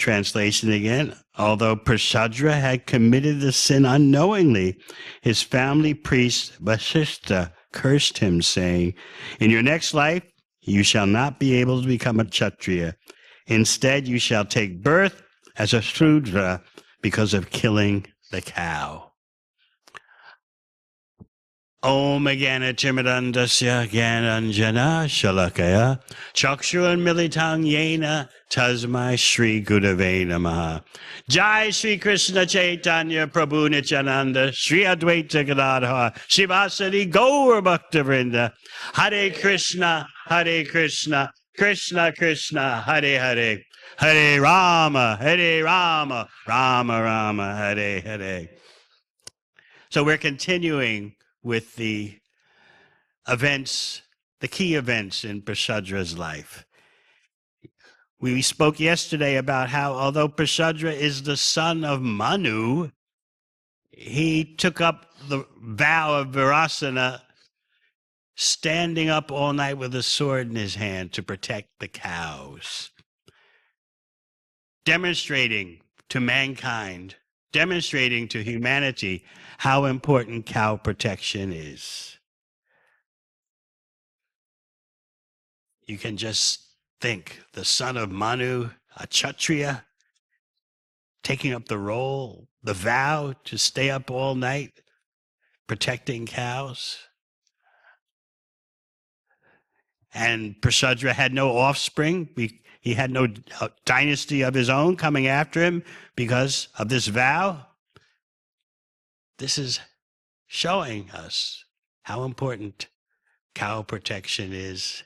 Translation again. Although Prashadra had committed the sin unknowingly, his family priest Vasishtha cursed him, saying, "In your next life, you shall not be able to become a Kshatriya. Instead, you shall take birth as a Shudra because of killing the cow." Om Agana Chimadandasya Gyananjana Shalakaya Chakshun Militang Yena Tasmai Shri Gurave Namaha. Jai Shri Krishna Chaitanya Prabhu Nityananda Shri Advaita Gadadhara Shivasari Gaur Bhakta Vrinda. Hare Krishna, Krishna Krishna, Hare Hare, Hare Rama, Rama Rama, Hare Hare. So we're continuing with the events, the key events in Prashadra's life. We spoke yesterday about how, although Prashadra is the son of Manu, he took up the vow of Virasana, standing up all night with a sword in his hand to protect the cows, demonstrating to mankind, demonstrating to humanity how important cow protection is. You can just think, the son of Manu, a Kshatriya, taking up the role, the vow to stay up all night protecting cows. And Prashadra had no offspring. He had no dynasty of his own coming after him because of this vow. This is showing us how important cow protection is.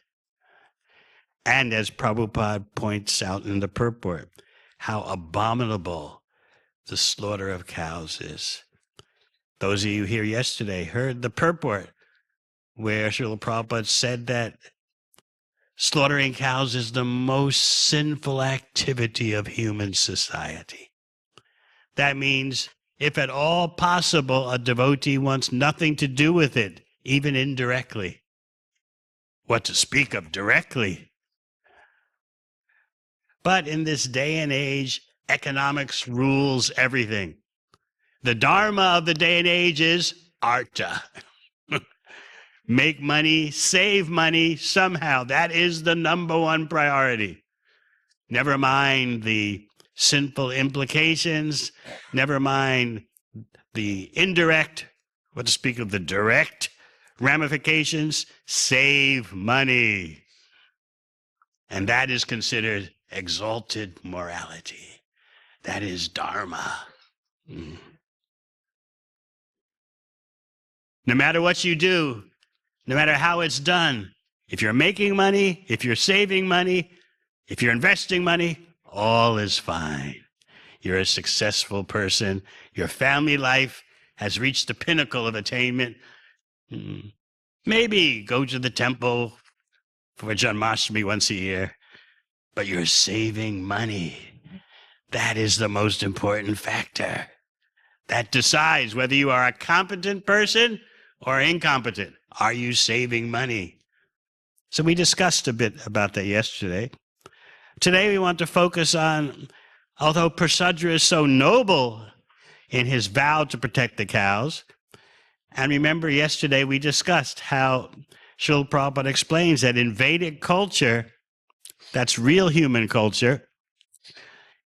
And as Prabhupada points out in the purport, how abominable the slaughter of cows is. Those of you here yesterday heard the purport where Srila Prabhupada said that slaughtering cows is the most sinful activity of human society. That means, if at all possible, a devotee wants nothing to do with it, even indirectly. What to speak of directly? But in this day and age, economics rules everything. The dharma of the day and age is artha. Make money, save money somehow. That is the number one priority. Never mind the sinful implications. Never mind the indirect, what to speak of the direct ramifications. Save money. And that is considered exalted morality. That is dharma. No matter what you do, no matter how it's done, if you're making money, if you're saving money, if you're investing money, all is fine. You're a successful person. Your family life has reached the pinnacle of attainment. Maybe go to the temple for Janmashtami once a year, but you're saving money. That is the most important factor. That decides whether you are a competent person or incompetent. Are you saving money? So we discussed a bit about that yesterday. Today we want to focus on, although Prashadra is so noble in his vow to protect the cows, and remember yesterday we discussed how Srila Prabhupada explains that in Vedic culture, that's real human culture,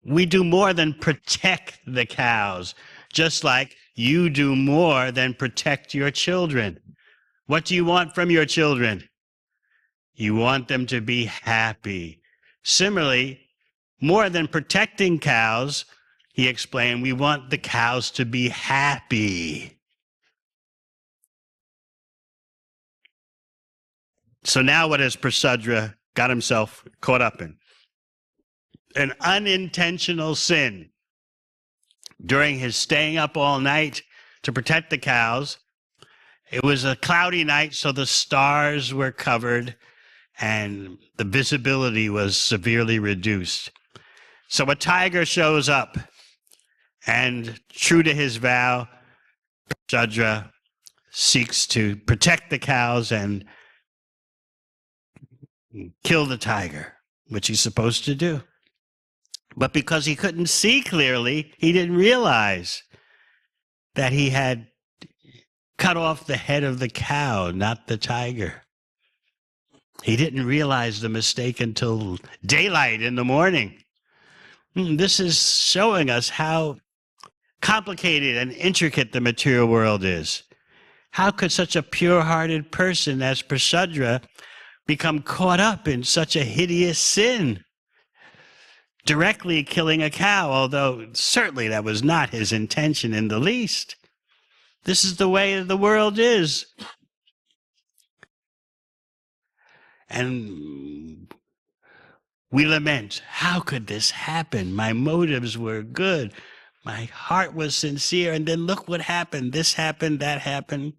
we do more than protect the cows, just like you do more than protect your children. What do you want from your children? You want them to be happy. Similarly, more than protecting cows, he explained, we want the cows to be happy. So now what has Prashadra got himself caught up in? An unintentional sin. During his staying up all night to protect the cows, it was a cloudy night, so the stars were covered and the visibility was severely reduced. So a tiger shows up, and true to his vow, Prashadra seeks to protect the cows and kill the tiger, which he's supposed to do. But because he couldn't see clearly, he didn't realize that he had cut off the head of the cow, not the tiger. He didn't realize the mistake until daylight in the morning. This is showing us how complicated and intricate the material world is. How could such a pure-hearted person as Prashadra become caught up in such a hideous sin? Directly killing a cow, although certainly that was not his intention in the least. This is the way the world is. And we lament, how could this happen? My motives were good. My heart was sincere. And then look what happened. This happened, that happened.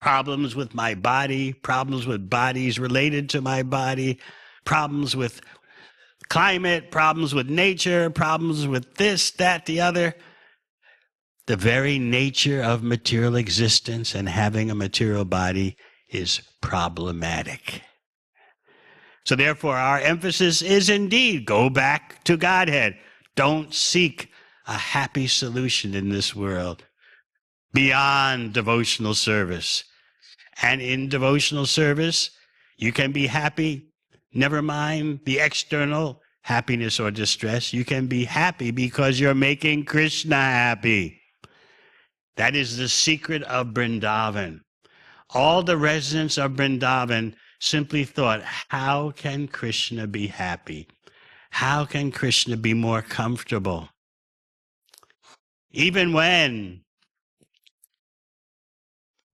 Problems with my body, problems with bodies related to my body, problems with climate, problems with nature, problems with this, that, the other. The very nature of material existence and having a material body is problematic. So therefore, our emphasis is indeed, go back to Godhead. Don't seek a happy solution in this world beyond devotional service. And in devotional service, you can be happy. Never mind the external happiness or distress. You can be happy because you're making Krishna happy. That is the secret of Vrindavan. All the residents of Vrindavan simply thought, how can Krishna be happy? How can Krishna be more comfortable? Even when,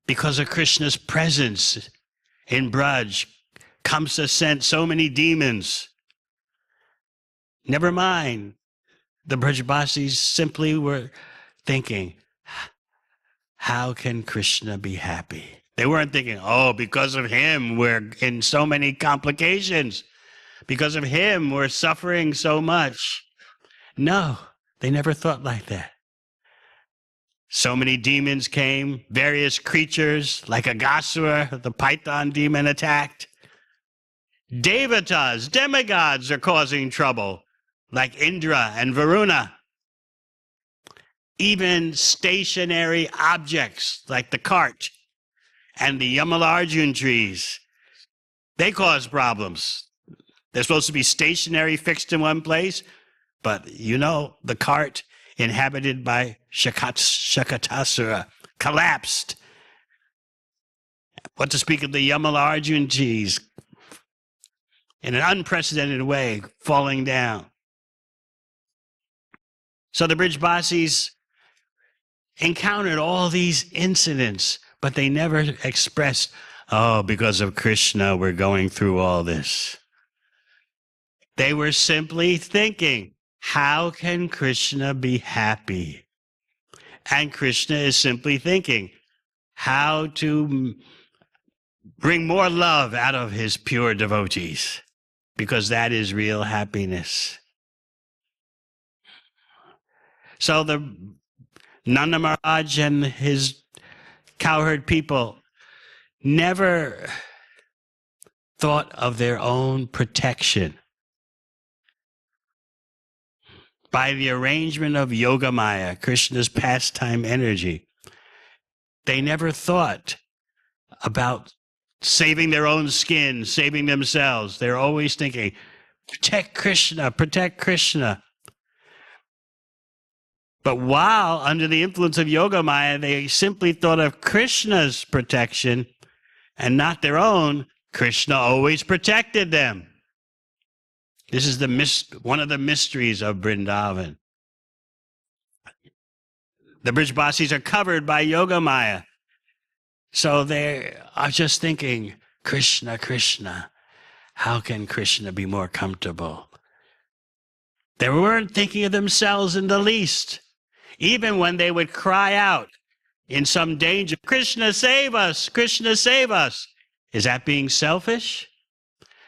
because of Krishna's presence in Braj, Kamsa sent so many demons. Never mind. The Brajbasis simply were thinking, how can Krishna be happy? They weren't thinking, oh, because of him, we're in so many complications. Because of him, we're suffering so much. No, they never thought like that. So many demons came, various creatures, like Aghasura, the python demon attacked. Devatas, demigods are causing trouble, like Indra and Varuna. Even stationary objects, like the cart and the Yamalarjun trees, they cause problems. They're supposed to be stationary, fixed in one place, but you know, the cart inhabited by Shakatasura collapsed. What to speak of the Yamalarjun trees, in an unprecedented way, falling down. So the Brijbasis encountered all these incidents, but they never expressed, oh, because of Krishna, we're going through all this. They were simply thinking, how can Krishna be happy? And Krishna is simply thinking, how to bring more love out of his pure devotees, because that is real happiness. So the Nanda Maharaj and his cowherd people never thought of their own protection. By the arrangement of Yogamaya, Krishna's pastime energy, they never thought about saving their own skin, saving themselves. They're always thinking, protect Krishna, protect Krishna. But while under the influence of Yogamaya, they simply thought of Krishna's protection and not their own. Krishna always protected them. This is one of the mysteries of Vrindavan. The Brijbasis are covered by Yogamaya. So they are just thinking, Krishna, Krishna, how can Krishna be more comfortable? They weren't thinking of themselves in the least. Even when they would cry out in some danger, Krishna, save us, Krishna, save us. Is that being selfish?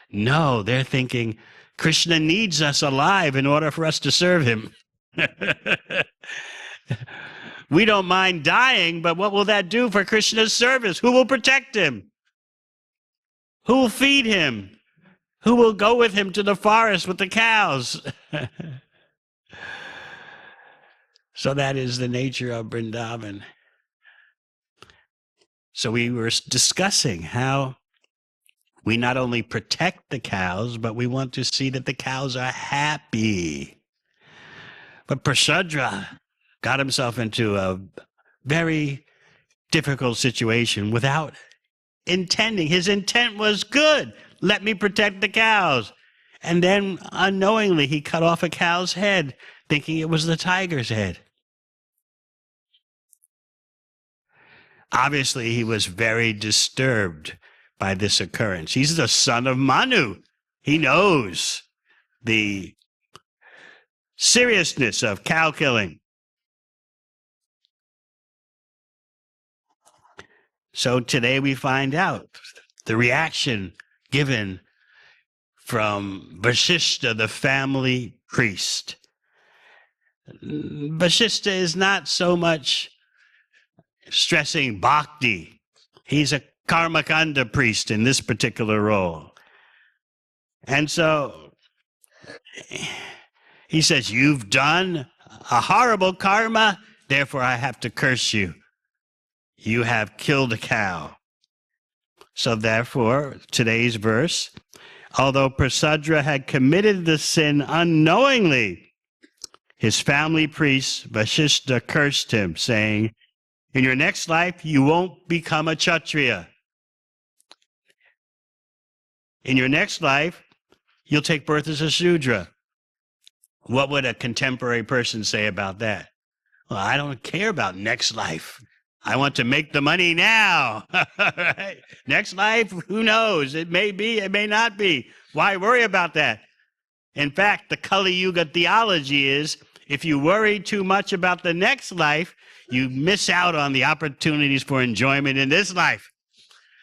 No, they're thinking, Krishna needs us alive in order for us to serve him. We don't mind dying, but what will that do for Krishna's service? Who will protect him? Who will feed him? Who will go with him to the forest with the cows? So that is the nature of Vrindavan. So we were discussing how we not only protect the cows, but we want to see that the cows are happy. But Prashadra got himself into a very difficult situation without intending. His intent was good. Let me protect the cows. And then unknowingly, he cut off a cow's head, thinking it was the tiger's head. Obviously, he was very disturbed by this occurrence. He's the son of Manu. He knows the seriousness of cow killing. So today we find out the reaction given from Vasishta, the family priest. Vasishta is not so much stressing bhakti. He's a karmakanda priest in this particular role. And so he says, you've done a horrible karma, therefore I have to curse you. You have killed a cow. So therefore, today's verse, although Prashadra had committed the sin unknowingly, his family priest Vasishta cursed him, saying, in your next life, you won't become a Kshatriya. In your next life, you'll take birth as a Shudra. What would a contemporary person say about that? Well, I don't care about next life. I want to make the money now. Right? Next life, who knows? It may be, it may not be. Why worry about that? In fact, the Kali Yuga theology is, if you worry too much about the next life, you miss out on the opportunities for enjoyment in this life.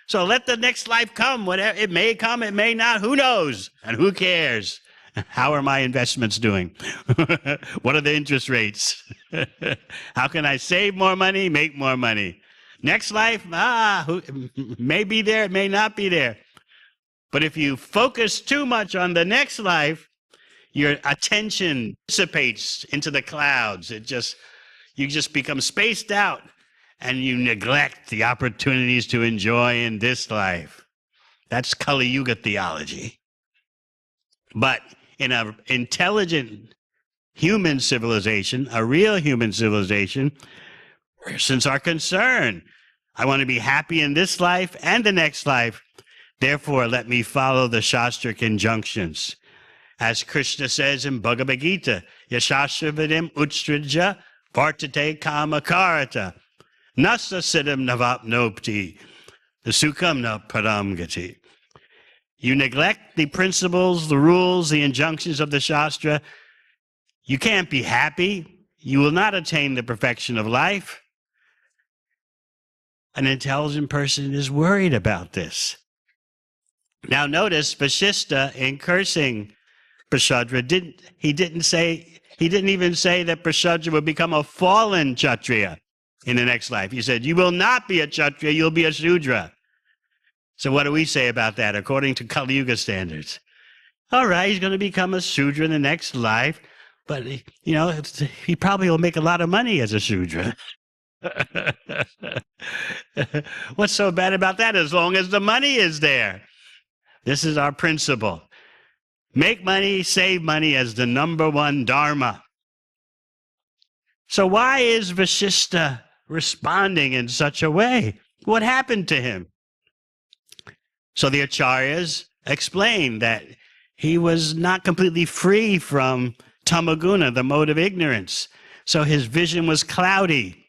So let the next life come. Whatever, it may come, it may not. Who knows? And who cares? How are my investments doing? What are the interest rates? How can I save more money, make more money? Next life, may be there, it may not be there. But if you focus too much on the next life, your attention dissipates into the clouds. You just become spaced out, and you neglect the opportunities to enjoy in this life. That's Kali Yuga theology. But in an intelligent human civilization, a real human civilization, persons are concerned. I want to be happy in this life and the next life. Therefore, let me follow the Shastric injunctions. As Krishna says in Bhagavad Gita, Yashashvadim Utstrija Vartate Kama Karata Nasa Siddham Navapnopti the Sukham Na Paramgati. You neglect the principles, the rules, the injunctions of the Shastra, you can't be happy. You will not attain the perfection of life. An intelligent person is worried about this. Now notice Vasishta, in cursing Prashadra, didn't even say that Prashadra would become a fallen Kshatriya in the next life. He said, you will not be a Kshatriya, you'll be a Shudra. So what do we say about that according to Kali Yuga standards? All right, he's going to become a Shudra in the next life, but he probably will make a lot of money as a Shudra. What's so bad about that? As long as the money is there. This is our principle. Make money, save money as the number one dharma. So why is Vasishta responding in such a way? What happened to him? So the acharyas explain that he was not completely free from tamaguna, the mode of ignorance. So his vision was cloudy.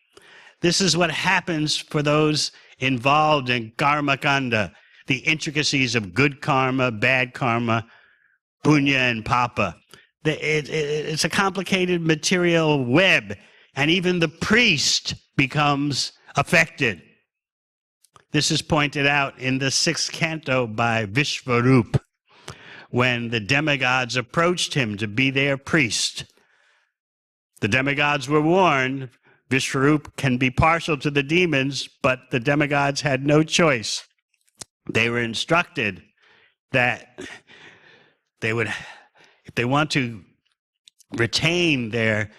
This is what happens for those involved in karmakanda, the intricacies of good karma, bad karma, punya and papa. It's a complicated material web, and even the priest becomes affected. This is pointed out in the 6th canto by Vishvarup, when the demigods approached him to be their priest. The demigods were warned, Vishvarup can be partial to the demons, but the demigods had no choice. They were instructed that if they want to retain their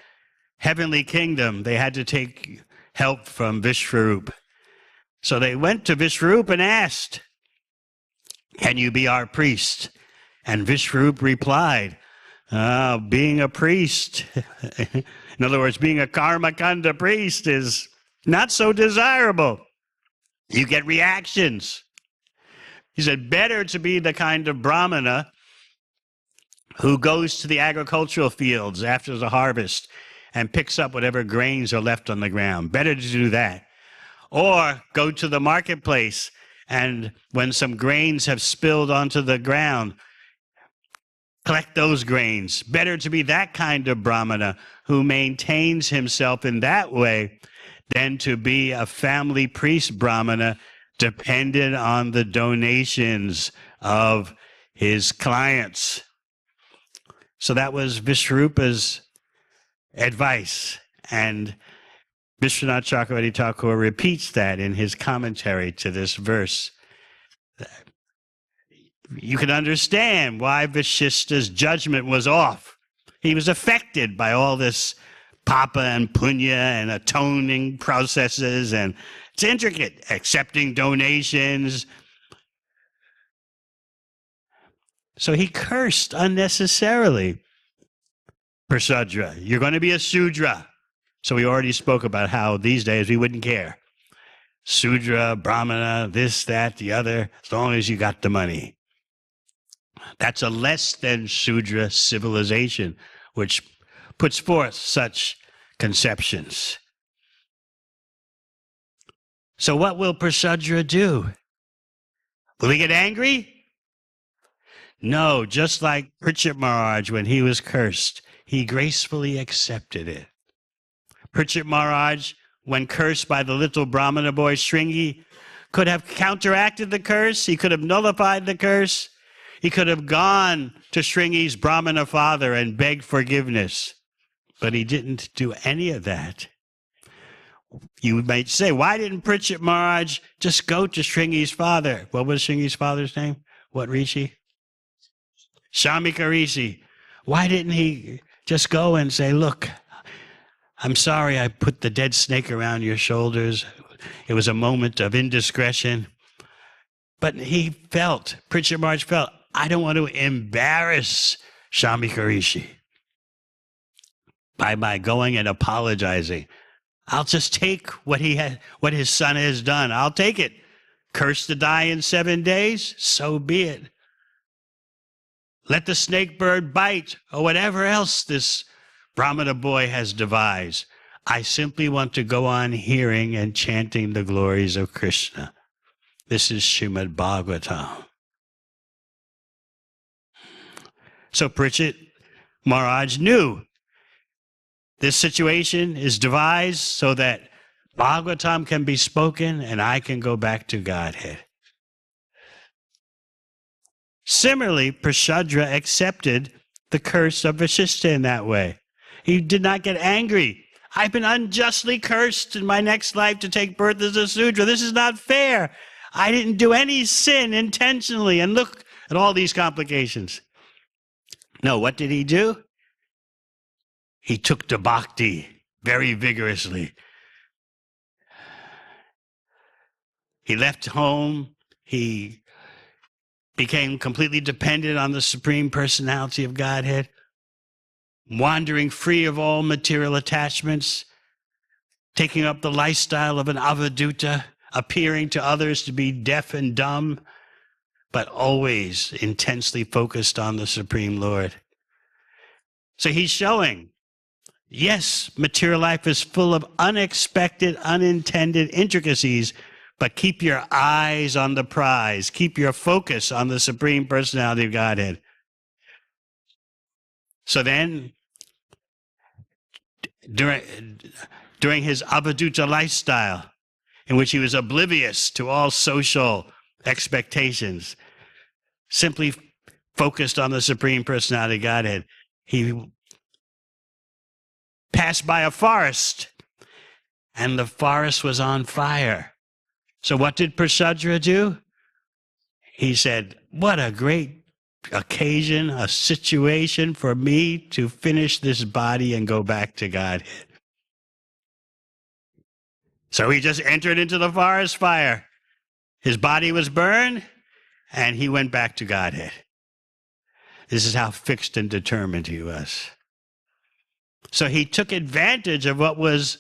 heavenly kingdom, they had to take help from Vishvarup. So they went to Vishvarup and asked, "Can you be our priest?" And Vishvarup replied, being a priest, in other words, being a Karmakanda priest is not so desirable. You get reactions. He said, better to be the kind of Brahmana who goes to the agricultural fields after the harvest and picks up whatever grains are left on the ground. Better to do that. Or go to the marketplace, and when some grains have spilled onto the ground, collect those grains. Better to be that kind of Brahmana who maintains himself in that way than to be a family priest Brahmana dependent on the donations of his clients. So that was Vishvarupa's advice. And Vishwanath Chakravarti Thakur repeats that in his commentary to this verse. You can understand why Vasishtha's judgment was off. He was affected by all this papa and punya and atoning processes, and it's intricate, accepting donations. So he cursed unnecessarily. Prasudra, you're going to be a Sudra. So we already spoke about how these days we wouldn't care. Sudra, Brahmana, this, that, the other, as long as you got the money. That's a less than Sudra civilization, which puts forth such conceptions. So what will Prasudra do? Will he get angry? No, just like Parikshit Maharaj when he was cursed, he gracefully accepted it. Parikshit Maharaj, when cursed by the little Brahmana boy Shringi, could have counteracted the curse. He could have nullified the curse. He could have gone to Shringi's Brahmana father and begged forgiveness. But he didn't do any of that. You might say, why didn't Parikshit Maharaj just go to Shringi's father? What was Shringi's father's name? What rishi? Shamika Rishi. Why didn't he just go and say, look, I'm sorry I put the dead snake around your shoulders. It was a moment of indiscretion. But he felt, Parikshit Maharaj felt, I don't want to embarrass Shamika Rishi by going and apologizing. I'll just take what his son has done. I'll take it. Cursed to die in 7 days, so be it. Let the snake bird bite, or whatever else this Brahmana boy has devised. I simply want to go on hearing and chanting the glories of Krishna. This is Srimad Bhagavatam. So Parikshit Maharaj knew this situation is devised so that Bhagavatam can be spoken and I can go back to Godhead. Similarly, Prasudra accepted the curse of Vasishtha in that way. He did not get angry. I've been unjustly cursed in my next life to take birth as a Sudra. This is not fair. I didn't do any sin intentionally. And look at all these complications. No, what did he do? He took to bhakti very vigorously. He left home. He became completely dependent on the Supreme Personality of Godhead, wandering free of all material attachments, taking up the lifestyle of an avadhuta, appearing to others to be deaf and dumb, but always intensely focused on the Supreme Lord. So he's showing, yes, material life is full of unexpected, unintended intricacies, but keep your eyes on the prize. Keep your focus on the Supreme Personality of Godhead. So then, during his avadhuta lifestyle, in which he was oblivious to all social expectations, simply focused on the Supreme Personality of Godhead, he passed by a forest, and the forest was on fire. So what did Prasudra do? He said, what a great occasion, a situation for me to finish this body and go back to Godhead. So he just entered into the forest fire. His body was burned, and he went back to Godhead. This is how fixed and determined he was. So he took advantage of what was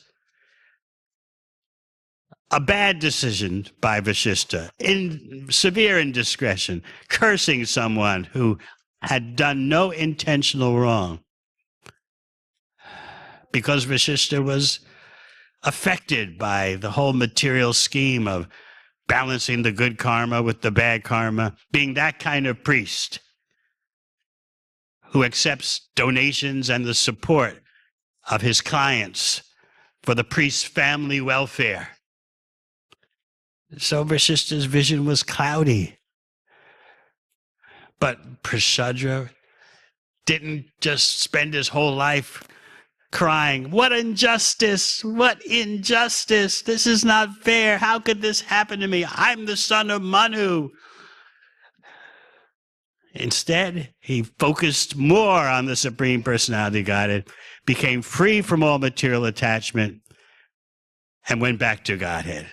a bad decision by Vasishtha, in severe indiscretion, cursing someone who had done no intentional wrong. Because Vasishtha was affected by the whole material scheme of balancing the good karma with the bad karma, being that kind of priest who accepts donations and the support of his clients for the priest's family welfare. So Vasishtha's vision was cloudy. But Prasadra didn't just spend his whole life crying, "What injustice! What injustice! This is not fair. How could this happen to me? I'm the son of Manu." Instead, he focused more on the Supreme Personality of Godhead, became free from all material attachment, and went back to Godhead.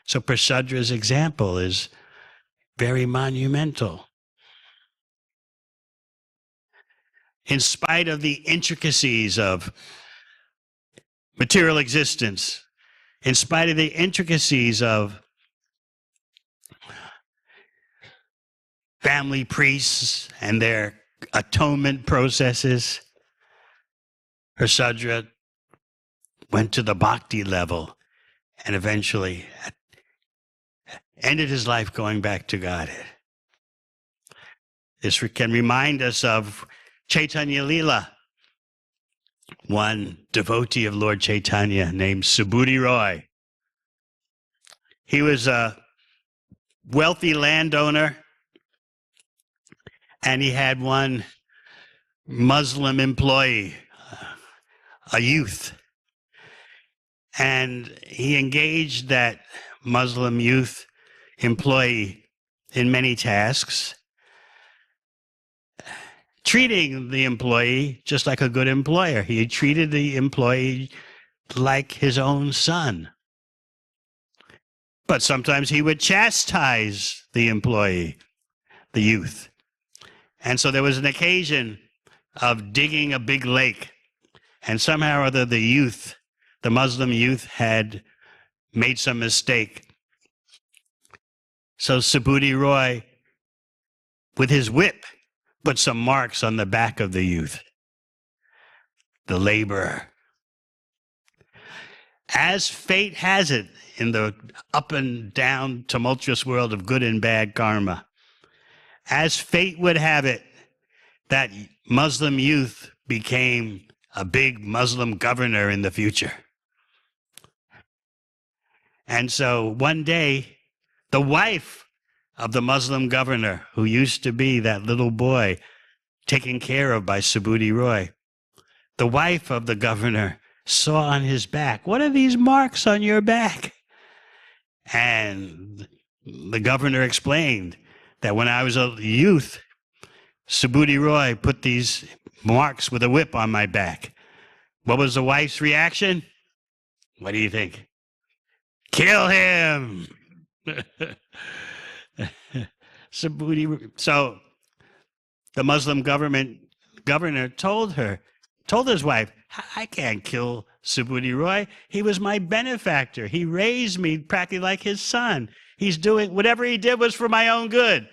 So Prasadra's example is very monumental. In spite of the intricacies of material existence, in spite of the intricacies of family priests and their atonement processes, Prasadra went to the bhakti level and eventually ended his life going back to Godhead. This can remind us of Chaitanya Leela. One devotee of Lord Chaitanya named Subhuti Roy. He was a wealthy landowner, and he had one Muslim employee, a youth. And he engaged that Muslim youth employee in many tasks, treating the employee just like a good employer. He treated the employee like his own son. But sometimes he would chastise the employee, the youth. And so there was an occasion of digging a big lake, and somehow or other the Muslim youth had made some mistake. So Subhuti Roy, with his whip, put some marks on the back of the youth, the laborer. As fate has it in the up and down tumultuous world of good and bad karma, as fate would have it, that Muslim youth became a big Muslim governor in the future. And so one day, the wife of the Muslim governor, who used to be that little boy taken care of by Subhuti Roy, the wife of the governor saw on his back, "What are these marks on your back?" And the governor explained that when I was a youth, Subhuti Roy put these marks with a whip on my back. What was the wife's reaction? What do you think? Kill him! So the Muslim governor told his wife, "I can't kill Subhuti Roy. He was my benefactor. He raised me practically like his son. He's doing whatever he did was for my own good."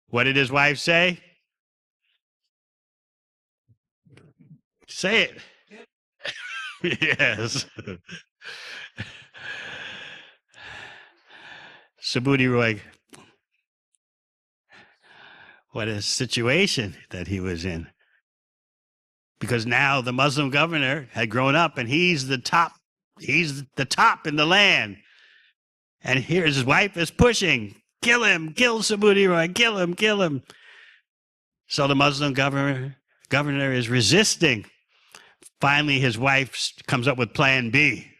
What did his wife say? Say it. Yes. Subhuti Roy, what a situation that he was in. Because now the Muslim governor had grown up and he's the top in the land. And here his wife is pushing, "Kill him, kill Subhuti Roy, kill him, kill him." So the Muslim governor is resisting. Finally, his wife comes up with plan B.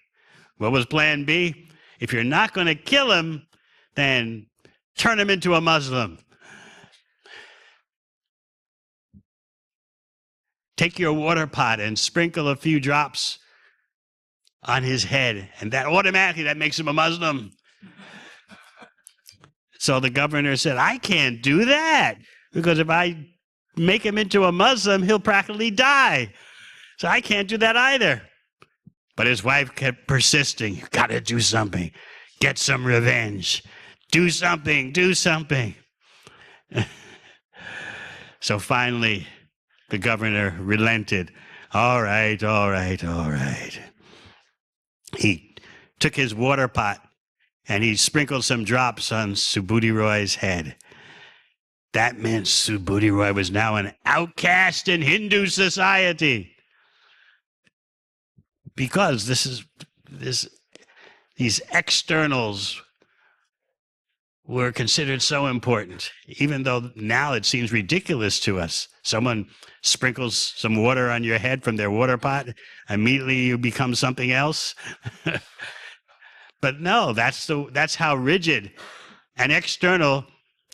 What was plan B? If you're not going to kill him, then turn him into a Muslim. take your water pot and sprinkle a few drops on his head, and that automatically that makes him a Muslim. So the governor said, I can't do that, because if I make him into a Muslim, he'll practically die. So I can't do that either. But his wife kept persisting. You got to do something. Get some revenge. Do something. Do something. So finally, the governor relented. All right, all right, all right. He took his water pot and he sprinkled some drops on Subhuti Roy's head. That meant Subhuti Roy was now an outcast in Hindu society. Because these externals were considered so important, even though now it seems ridiculous to us. Someone sprinkles some water on your head from their water pot, immediately you become something else. But no, that's how rigid and external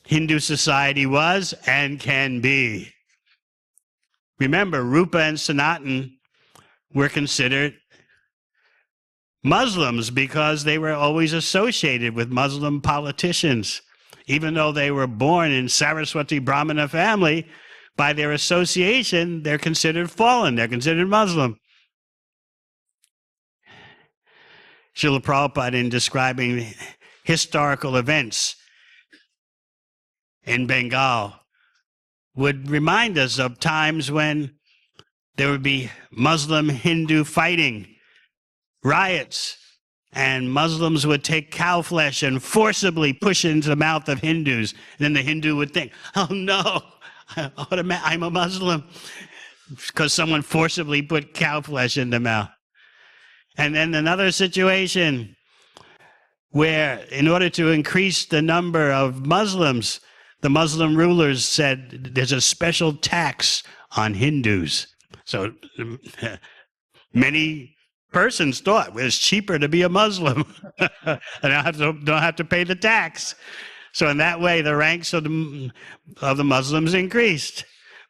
Hindu society was and can be. Remember, Rupa and Sanatan were considered Muslims because they were always associated with Muslim politicians. Even though they were born in Saraswati Brahmana family, by their association, they're considered fallen. They're considered Muslim. Srila Prabhupada, in describing historical events in Bengal, would remind us of times when there would be Muslim-Hindu fighting, riots, and Muslims would take cow flesh and forcibly push it into the mouth of Hindus. And then the Hindu would think, oh no, I'm a Muslim, because someone forcibly put cow flesh in the mouth. And then another situation where, in order to increase the number of Muslims, the Muslim rulers said there's a special tax on Hindus. So many persons thought, well, it's cheaper to be a Muslim. And I don't have to pay the tax. So in that way, the ranks of the Muslims increased.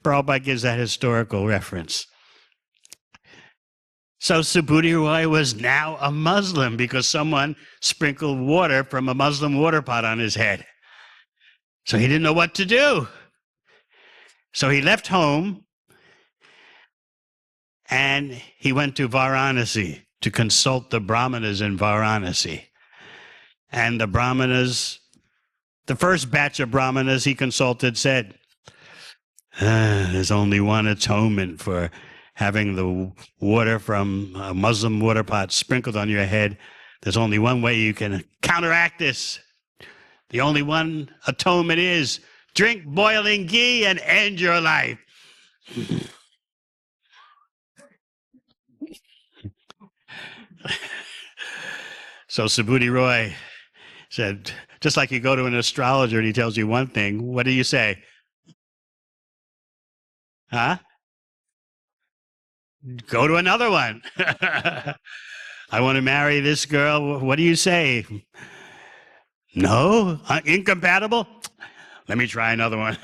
Prabhupada gives that historical reference. So Subhuti Roy was now a Muslim because someone sprinkled water from a Muslim water pot on his head. So he didn't know what to do. So he left home and he went to Varanasi to consult the Brahmanas in Varanasi. And the Brahmanas, the first batch of Brahmanas he consulted said, there's only one atonement for having the water from a Muslim water pot sprinkled on your head. There's only one way you can counteract this. The only one atonement is drink boiling ghee and end your life. So Subhuti Roy said, just like you go to an astrologer and he tells you one thing, what do you say? Huh? Go to another one. I want to marry this girl. What do you say? No? Incompatible? Let me try another one.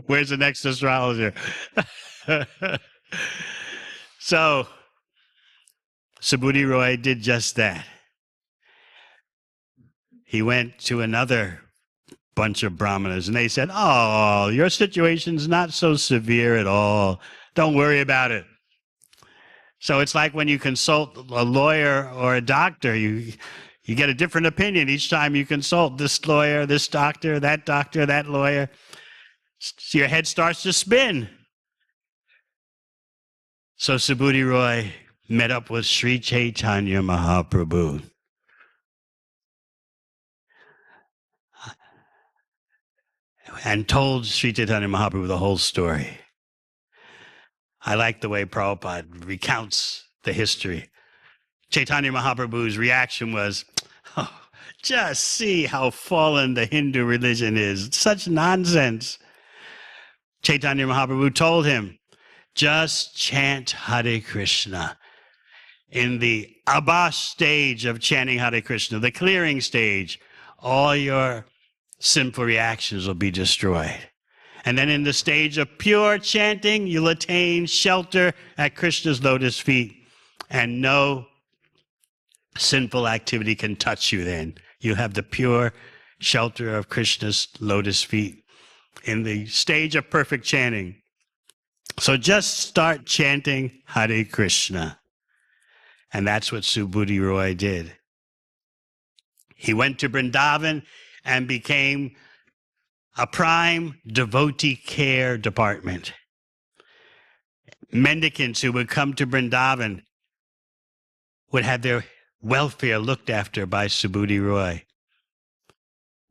Where's the next astrologer? So, Subhuti Roy did just that. He went to another bunch of Brahmanas and they said, oh, your situation's not so severe at all. Don't worry about it. So it's like when you consult a lawyer or a doctor, you get a different opinion each time you consult this lawyer, this doctor, that lawyer. So your head starts to spin. So Subhuti Roy met up with Sri Chaitanya Mahaprabhu. And told Sri Chaitanya Mahaprabhu the whole story. I like the way Prabhupada recounts the history. Chaitanya Mahaprabhu's reaction was, oh, just see how fallen the Hindu religion is. Such nonsense. Chaitanya Mahaprabhu told him, just chant Hare Krishna. In the Abha stage of chanting Hare Krishna, the clearing stage, all your sinful reactions will be destroyed. And then in the stage of pure chanting, you'll attain shelter at Krishna's lotus feet, and no sinful activity can touch you then. You have the pure shelter of Krishna's lotus feet in the stage of perfect chanting. So just start chanting Hare Krishna. And that's what Subhuti Roy did. He went to Vrindavan and became a prime devotee care department. Mendicants who would come to Vrindavan would have their welfare looked after by Subhuti Roy.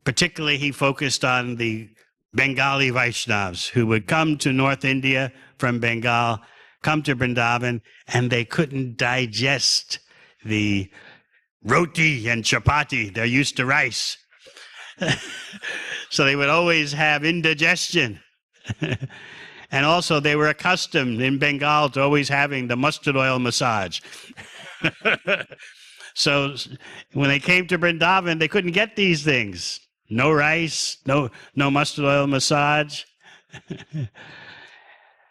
Particularly, he focused on the Bengali Vaishnavas who would come to North India from Bengal, come to Vrindavan, and they couldn't digest the roti and chapati. They're used to rice. So they would always have indigestion. And also they were accustomed in Bengal to always having the mustard oil massage. So when they came to Vrindavan, they couldn't get these things. No rice, no mustard oil massage.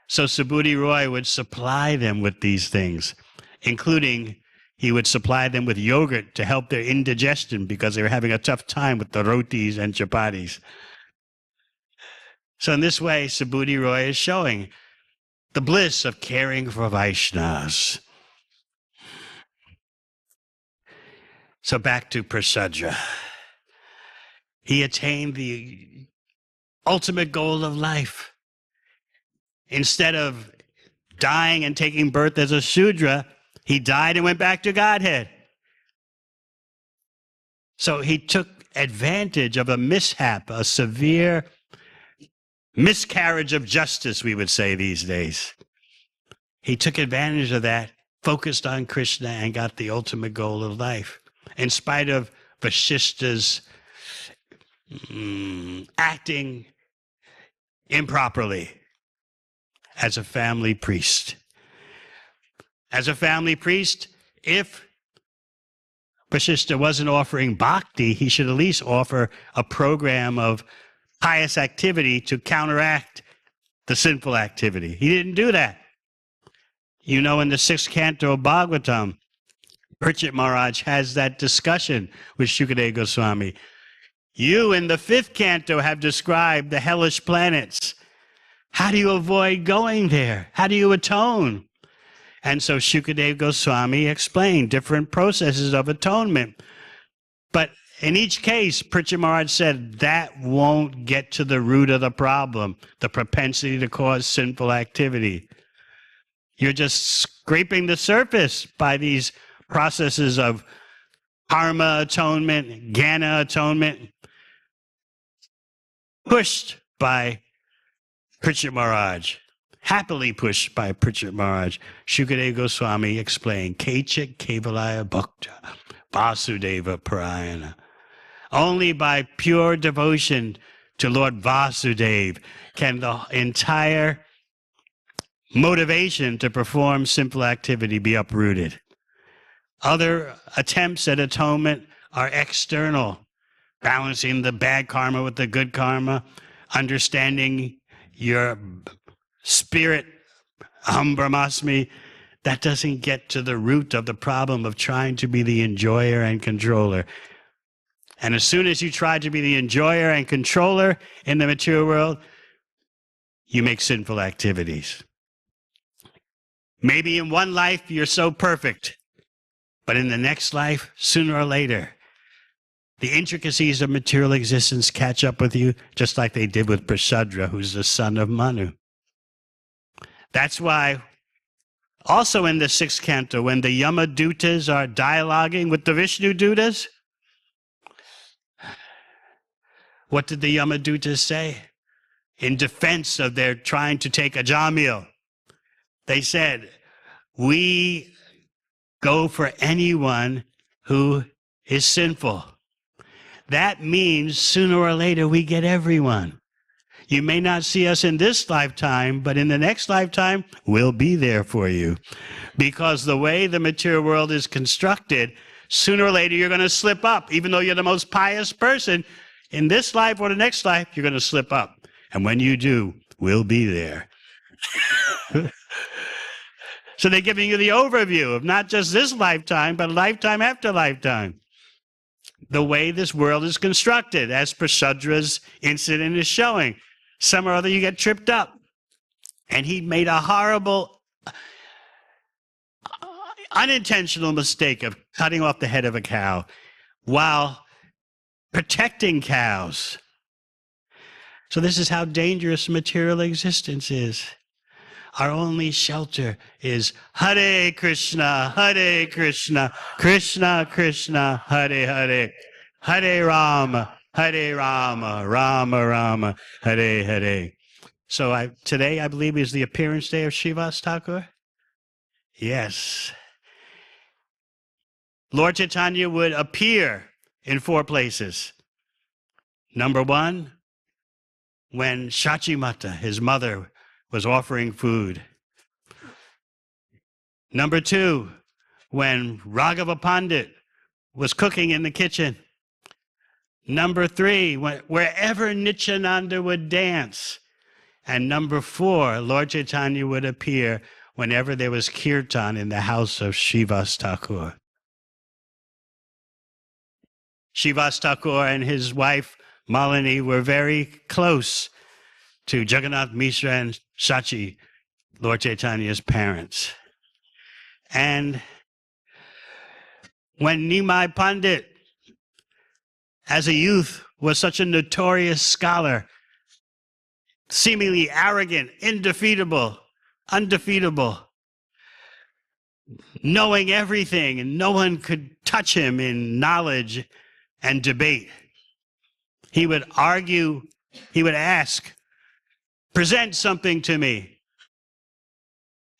So Subhuti Roy would supply them with these things, including he would supply them with yogurt to help their indigestion because they were having a tough time with the rotis and chapatis. So in this way, Subhuti Roy is showing the bliss of caring for Vaishnavas. So back to Prasadra. He attained the ultimate goal of life. Instead of dying and taking birth as a Shudra, he died and went back to Godhead. So he took advantage of a mishap, a severe miscarriage of justice, we would say these days. He took advantage of that, focused on Krishna, and got the ultimate goal of life. In spite of Vasishta's acting improperly as a family priest. As a family priest, if Vasishta wasn't offering bhakti, he should at least offer a program of pious activity to counteract the sinful activity. He didn't do that. You know, in the 6th canto of Bhagavatam, Parikshit Maharaj has that discussion with Shukadeva Goswami. You in the 5th canto have described the hellish planets. How do you avoid going there? How do you atone? And so Shukadeva Goswami explained different processes of atonement. But in each case, Parikshit Maharaj said, that won't get to the root of the problem, the propensity to cause sinful activity. You're just scraping the surface by these processes of karma atonement, jnana atonement, pushed by Parikshit Maharaj, happily pushed by Parikshit Maharaj. Shukadeva Goswami explained, Kechik Kevalaya Bhakta Vasudeva Parayana. Only by pure devotion to Lord Vasudeva can the entire motivation to perform sinful activity be uprooted. Other attempts at atonement are external, balancing the bad karma with the good karma, understanding your spirit, Aham Brahmasmi. That doesn't get to the root of the problem of trying to be the enjoyer and controller. And as soon as you try to be the enjoyer and controller in the material world, you make sinful activities. Maybe in one life you're so perfect, but in the next life, sooner or later, the intricacies of material existence catch up with you, just like they did with Prasadra, who's the son of Manu. That's why also in the 6th canto, when the Yamadutas are dialoguing with the Vishnu Dutas, what did the Yamadutas say? In defense of their trying to take Ajamil, they said, we go for anyone who is sinful. That means sooner or later we get everyone. You may not see us in this lifetime, but in the next lifetime, we'll be there for you. Because the way the material world is constructed, sooner or later you're going to slip up. Even though you're the most pious person, in this life or the next life, you're going to slip up. And when you do, we'll be there. So they're giving you the overview of not just this lifetime, but lifetime after lifetime. The way this world is constructed, as Prashadra's incident is showing. Some or other you get tripped up. And he made a horrible, unintentional mistake of cutting off the head of a cow while protecting cows. So this is how dangerous material existence is. Our only shelter is Hare Krishna, Krishna Krishna, Hare Hare, Hare Rama, Rama Rama, Hare Hare. So today, I believe, is the appearance day of Srivas Thakur. Yes. Lord Chaitanya would appear in 4 places. Number 1, when Shachi Mata, his mother, was offering food. Number 2, when Raghava Pandit was cooking in the kitchen. Number 3, wherever Nityananda would dance. And number 4, Lord Chaitanya would appear whenever there was kirtan in the house of Srivas Thakur. Srivas Thakur and his wife Malini were very close to Jagannath Mishra and Shachi, Lord Chaitanya's parents. And when Nimai Pandit, as a youth, was such a notorious scholar, seemingly arrogant, undefeatable, knowing everything, and no one could touch him in knowledge and debate. He would argue, he would ask, present something to me.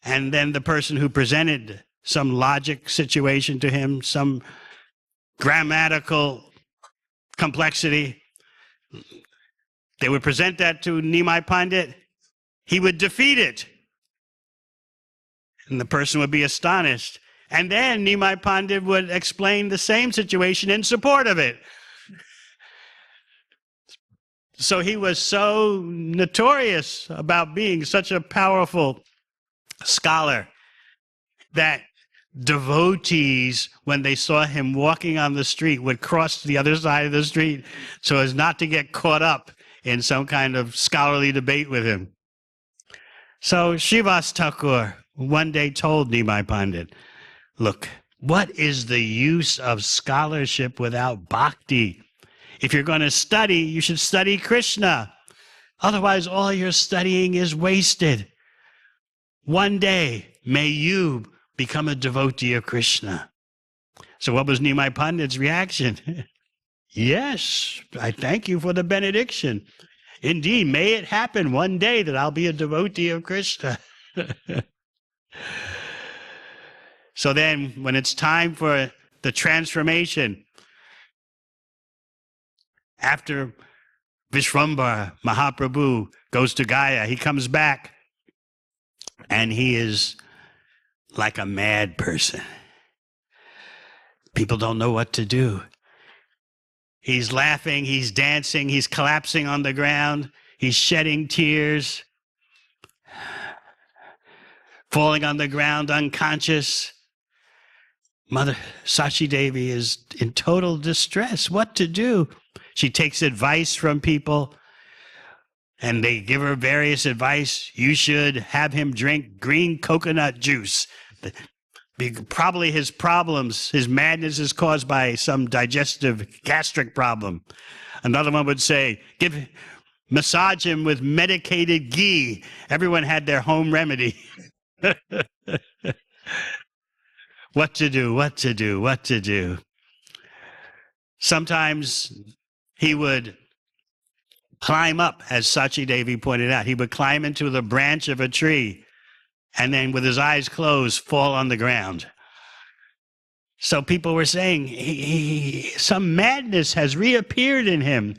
And then the person who presented some logic situation to him, some grammatical complexity, they would present that to Nimai Pandit. He would defeat it. And the person would be astonished. And then Nimai Pandit would explain the same situation in support of it. So he was so notorious about being such a powerful scholar that devotees, when they saw him walking on the street, would cross to the other side of the street so as not to get caught up in some kind of scholarly debate with him. So Srivas Thakur one day told Nimai Pandit, look, what is the use of scholarship without bhakti? If you're going to study, you should study Krishna. Otherwise, all your studying is wasted. One day, may you become a devotee of Krishna. So what was Nimai Pandit's reaction? Yes, I thank you for the benediction. Indeed, may it happen one day that I'll be a devotee of Krishna. So then, when it's time for the transformation, after Vishwambara Mahaprabhu goes to Gaya, he comes back and he is like a mad person. People don't know what to do. He's laughing, he's dancing, he's collapsing on the ground, he's shedding tears, falling on the ground unconscious. Mother Sachi Devi is in total distress. What to do? She takes advice from people, and they give her various advice. You should have him drink green coconut juice. Probably his problems, his madness is caused by some digestive gastric problem. Another one would say, massage him with medicated ghee. Everyone had their home remedy. What to do? Sometimes he would climb up, as Sachi Devi pointed out. He would climb into the branch of a tree and then with his eyes closed, fall on the ground. So people were saying, some madness has reappeared in him.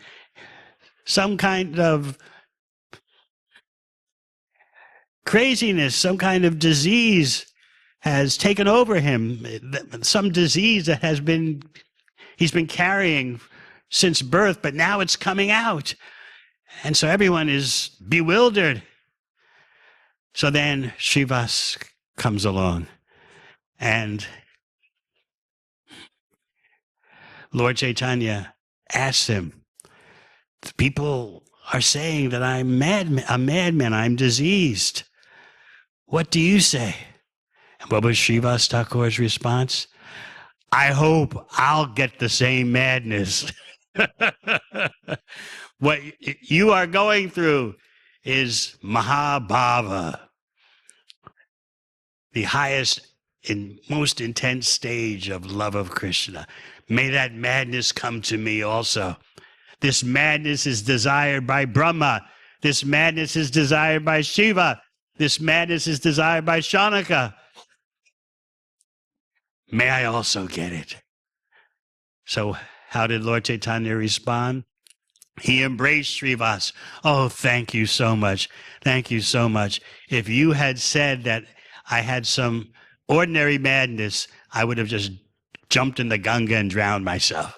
Some kind of craziness, some kind of disease has taken over him. Some disease that he's been carrying since birth, but now it's coming out. And so everyone is bewildered. So then Srivas comes along, and Lord Chaitanya asks him, people are saying that I'm a madman, I'm diseased. What do you say? And what was Srivas Thakur's response? I hope I'll get the same madness. What you are going through is Mahabhava, the highest and most intense stage of love of Krishna. May that madness come to me also. This madness is desired by Brahma. This madness is desired by Shiva. This madness is desired by Shaunaka. May I also get it. So how did Lord Chaitanya respond? He embraced Srivas. Oh, thank you so much. Thank you so much. If you had said that I had some ordinary madness, I would have just jumped in the Ganga and drowned myself.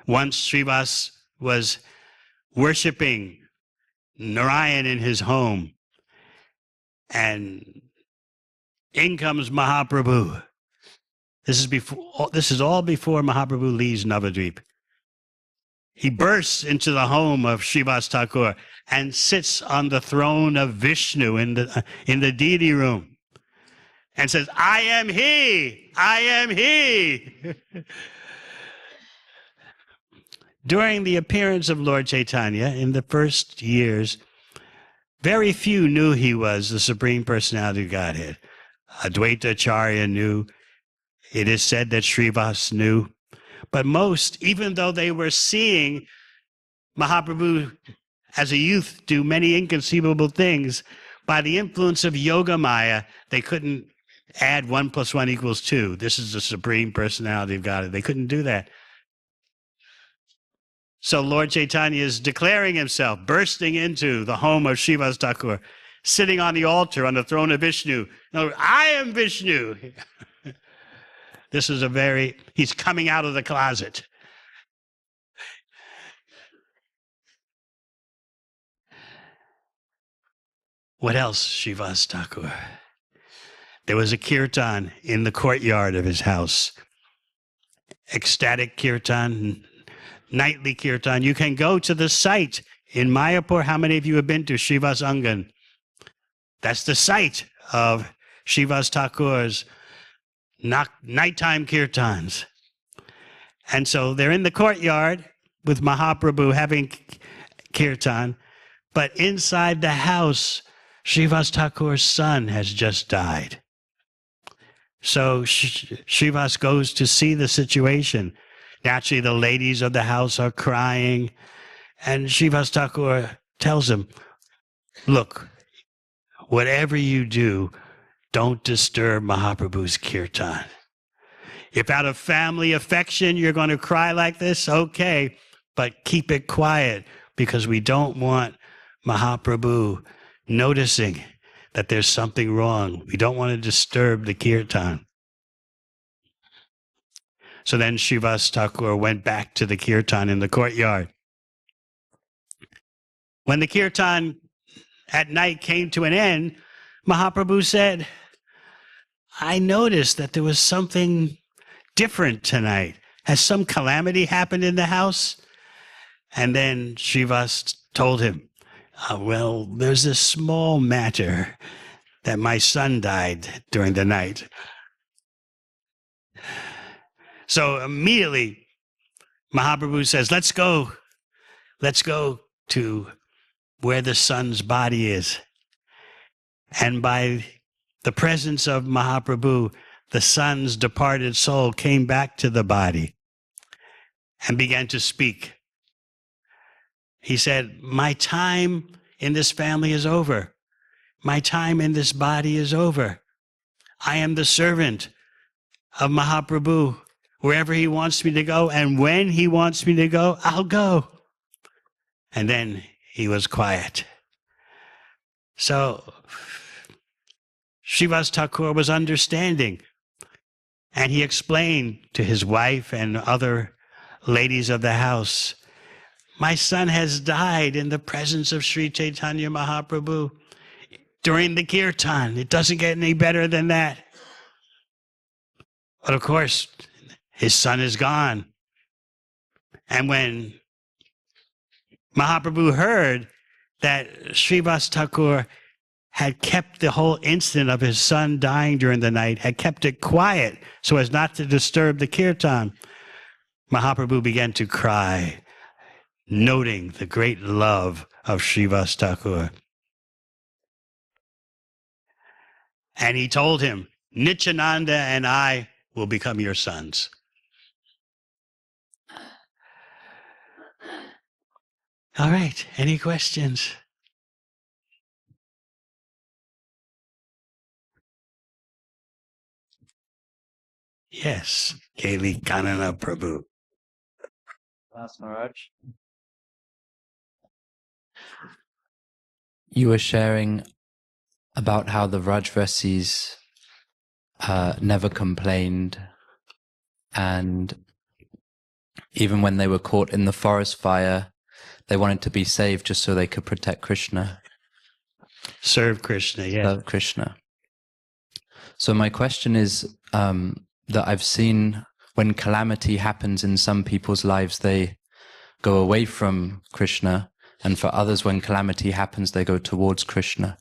Once Srivas was worshiping Narayan in his home, and in comes Mahaprabhu. This is all before Mahaprabhu leaves Navadvip. He bursts into the home of Srivas Thakur and sits on the throne of Vishnu in the deity room and says, I am he, I am he. During the appearance of Lord Chaitanya in the first years, very few knew he was the Supreme Personality of Godhead. Advaita Acharya knew. It is said that Srivas knew. But most, even though they were seeing Mahaprabhu as a youth do many inconceivable things, by the influence of Yoga Maya, they couldn't add 1 + 1 = 2. This is the Supreme Personality of Godhead. They couldn't do that. So Lord Chaitanya is declaring himself, bursting into the home of Srivas Thakur, sitting on the altar on the throne of Vishnu. No, I am Vishnu. This is he's coming out of the closet. What else, Srivas Thakur? There was a kirtan in the courtyard of his house. Ecstatic kirtan, nightly kirtan. You can go to the site in Mayapur. How many of you have been to Srivas Angan? That's the site of Srivas Thakur's nighttime kirtans. And so they're in the courtyard with Mahaprabhu having kirtan, but inside the house, Srivas Thakur's son has just died. So Srivas goes to see the situation. Naturally, the ladies of the house are crying, and Srivas Thakur tells him, look, whatever you do, don't disturb Mahaprabhu's kirtan. If out of family affection you're going to cry like this, okay, but keep it quiet, because we don't want Mahaprabhu noticing that there's something wrong. We don't want to disturb the kirtan. So then Srivas Thakur went back to the kirtan in the courtyard. When the kirtan at night came to an end, Mahaprabhu said, I noticed that there was something different tonight. Has some calamity happened in the house? And then Srivas told him, well, there's this small matter that my son died during the night. So immediately Mahaprabhu says, let's go to where the son's body is. And by the presence of Mahaprabhu, the son's departed soul came back to the body and began to speak. He said, my time in this family is over. My time in this body is over. I am the servant of Mahaprabhu. Wherever he wants me to go, and when he wants me to go, I'll go. And then he was quiet. So Srivas Thakur was understanding, and he explained to his wife and other ladies of the house, my son has died in the presence of Sri Chaitanya Mahaprabhu during the kirtan. It doesn't get any better than that. But of course, his son is gone. And when Mahaprabhu heard that Srivas Thakur had kept the whole incident of his son dying during the night, had kept it quiet so as not to disturb the kirtan, Mahaprabhu began to cry, noting the great love of Srivas Thakur. And he told him, Nityananda and I will become your sons. All right, any questions? Yes, Kali Kanana Prabhu. Last Maharaj. You were sharing about how the Rajvasis never complained, and even when they were caught in the forest fire, they wanted to be saved just so they could protect Krishna. Serve Krishna, yeah. Serve Krishna. So my question is that I've seen when calamity happens in some people's lives, they go away from Krishna, and for others, when calamity happens, they go towards Krishna.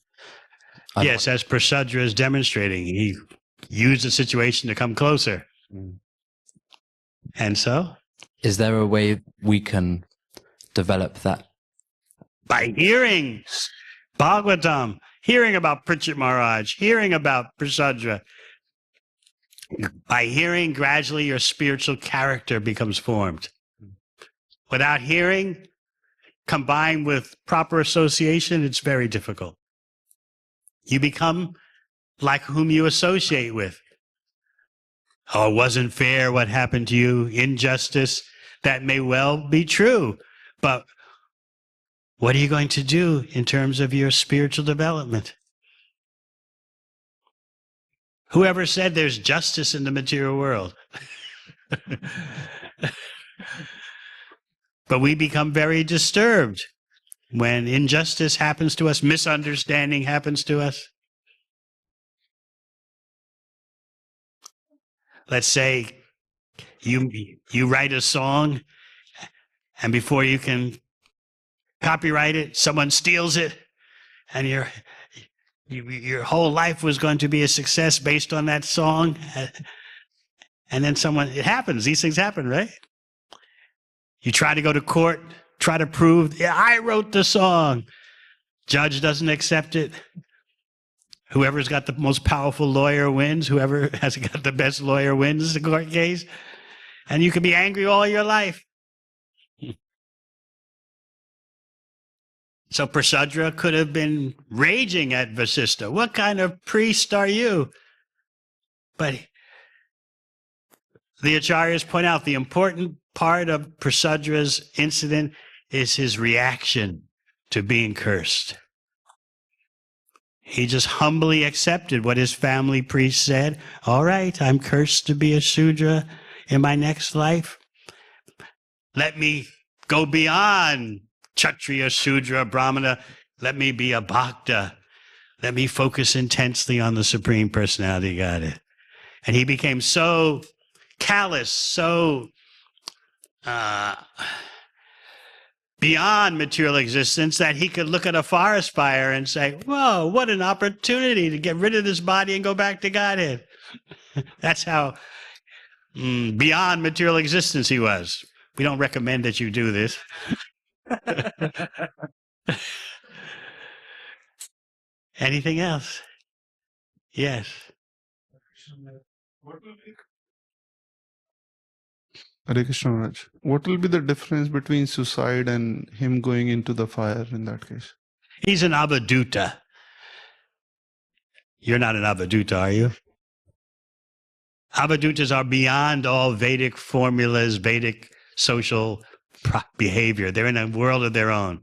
Yes, as Prasadra is demonstrating, he used the situation to come closer. And so? Is there a way we can develop that? By hearing Bhagavatam, hearing about Pritchett Maharaj, hearing about Prasadra. By hearing, gradually your spiritual character becomes formed. Without hearing, combined with proper association, it's very difficult. You become like whom you associate with. Oh, it wasn't fair what happened to you, injustice. That may well be true, but what are you going to do in terms of your spiritual development? Whoever said there's justice in the material world? But we become very disturbed when injustice happens to us, misunderstanding happens to us. Let's say you write a song, and before you can copyright it, someone steals it, and your whole life was going to be a success based on that song. And then it happens. These things happen, right? You try to go to court, try to prove, yeah, I wrote the song. Judge doesn't accept it. Whoever's got the most powerful lawyer wins. Whoever has got the best lawyer wins the court case. And you can be angry all your life. So Prasadra could have been raging at Vasistha. What kind of priest are you? But the acharyas point out the important part of Prasadra's incident is his reaction to being cursed. He just humbly accepted what his family priest said. All right, I'm cursed to be a Shudra in my next life. Let me go beyond Kshatriya, Shudra, Brahmana. Let me be a Bhakta. Let me focus intensely on the Supreme Personality of Godhead. And he became so callous, so beyond material existence that he could look at a forest fire and say, whoa, what an opportunity to get rid of this body and go back to Godhead. That's how beyond material existence he was. We don't recommend that you do this. Anything else? Yes. Hare Krishna Maharaj. What will be the difference between suicide and him going into the fire in that case? He's an avaduta. You're not an avaduta, are you? Avadutas are beyond all Vedic formulas, Vedic social behavior. They're in a world of their own.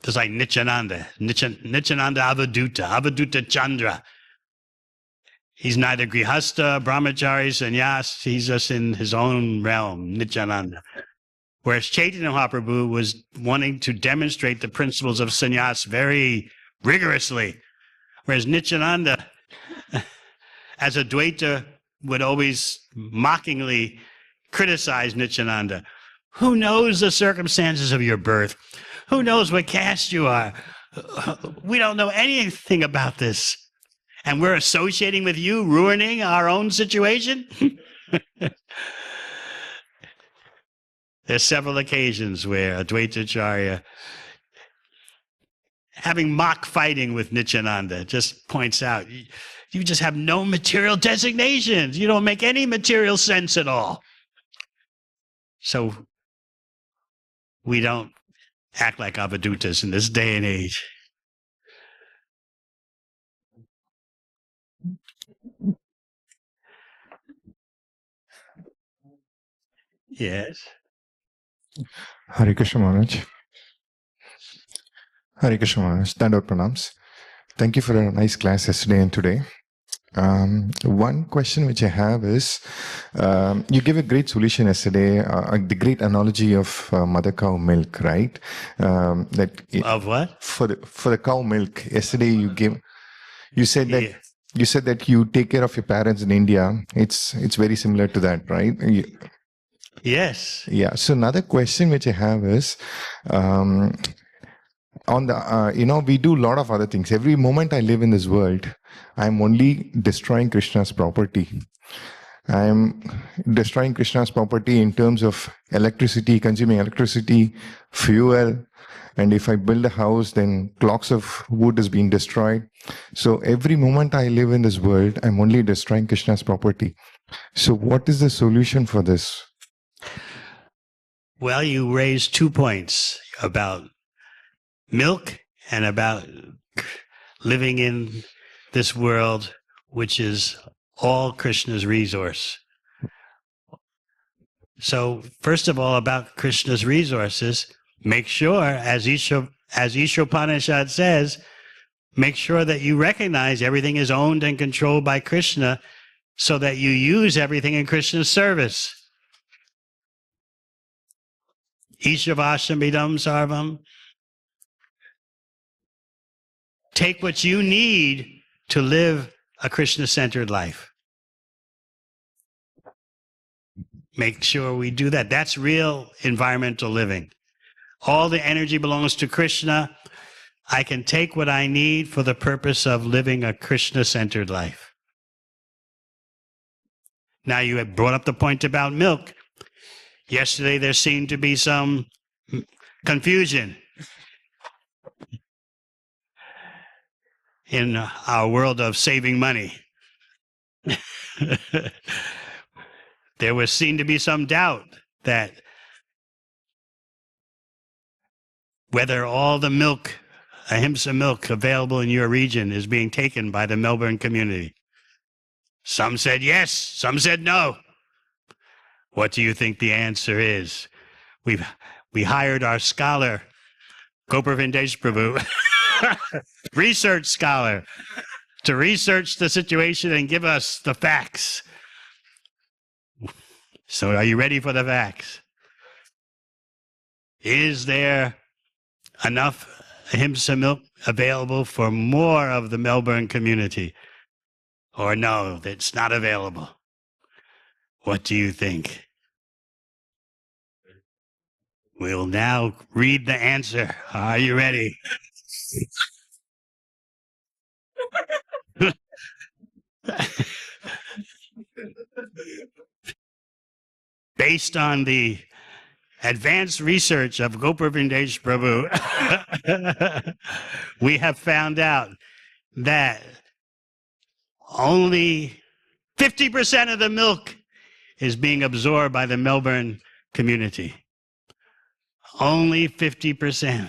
Just like Nityananda. Nityananda avaduta, avaduta Chandra. He's neither Grihasta, Brahmachari, Sannyas. He's just in his own realm, Nityananda. Whereas Chaitanya Mahaprabhu was wanting to demonstrate the principles of sannyas very rigorously. Whereas Nityananda, as a Dvaita, would always mockingly criticize Nityananda. Who knows the circumstances of your birth? Who knows what caste you are? We don't know anything about this. And we're associating with you, ruining our own situation? There's several occasions where Advaitacharya, having mock fighting with Nityananda, just points out, you just have no material designations. You don't make any material sense at all. So we don't act like Avadutas in this day and age. Yes. Hare Krishna Maharaj. Hare Krishna Maharaj. Stand out pranams. Thank you for a nice class yesterday and today. One question which I have is, you gave a great solution yesterday, the great analogy of mother cow milk, right? Of what? For the cow milk. Yesterday you said that Yeah. you said that you take care of your parents in India. It's very similar to that, right? Yes. Yeah. So another question which I have is, on the we do a lot of other things. Every moment I live in this world, I'm only destroying Krishna's property. I'm destroying Krishna's property in terms of electricity, consuming electricity, fuel, and if I build a house, then clocks of wood is being destroyed. So every moment I live in this world, I'm only destroying Krishna's property. So what is the solution for this? Well, you raised 2 points about milk and about living in this world, which is all Krishna's resource. So, first of all, about Krishna's resources, make sure, as Ishopanishad says, make sure that you recognize everything is owned and controlled by Krishna so that you use everything in Krishna's service. Ishavashamidam sarvam. Take what you need to live a Krishna-centered life. Make sure we do that. That's real environmental living. All the energy belongs to Krishna. I can take what I need for the purpose of living a Krishna-centered life. Now, you had brought up the point about milk. Yesterday, there seemed to be some confusion in our world of saving money. There was seen to be some doubt that whether all the milk, ahimsa milk available in your region is being taken by the Melbourne community. Some said yes, some said no. What do you think the answer is? We hired our scholar, Goparvindesh Prabhu, research scholar, to research the situation and give us the facts. So are you ready for the facts? Is there enough ahimsa milk available for more of the Melbourne community? Or no, it's not available? What do you think? We'll now read the answer. Are you ready? Based on the advanced research of Goparvindesh Prabhu, we have found out that only 50% of the milk is being absorbed by the Melbourne community. Only 50%.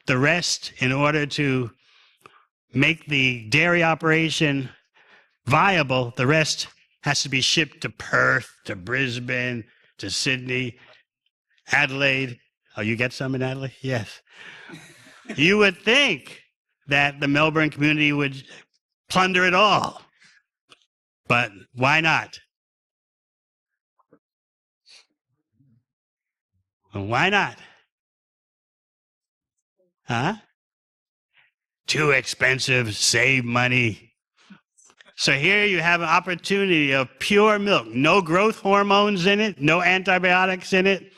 The rest, in order to make the dairy operation viable, the rest has to be shipped to Perth, to Brisbane, to Sydney, Adelaide. Oh, you get some in Adelaide? Yes. You would think that the Melbourne community would plunder it all. But why not? Why not? Huh? Too expensive, save money. So here you have an opportunity of pure milk, no growth hormones in it, no antibiotics in it,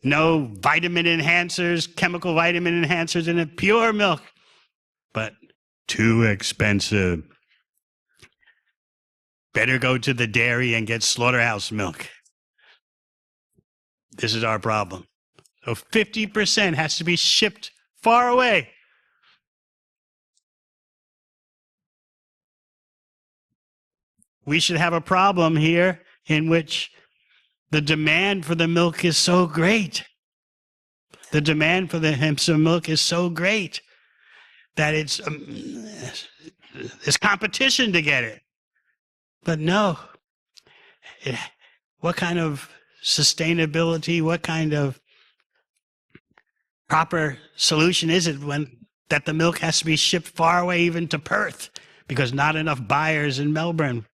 no vitamin enhancers, chemical vitamin enhancers in it, pure milk, but too expensive. Better go to the dairy and get slaughterhouse milk. This is our problem. So 50% has to be shipped far away. We should have a problem here in which the demand for the milk is so great. The demand for the hemp milk is so great that it's competition to get it. But no, what kind of sustainability, what kind of proper solution is it when that the milk has to be shipped far away, even to Perth, because not enough buyers in Melbourne?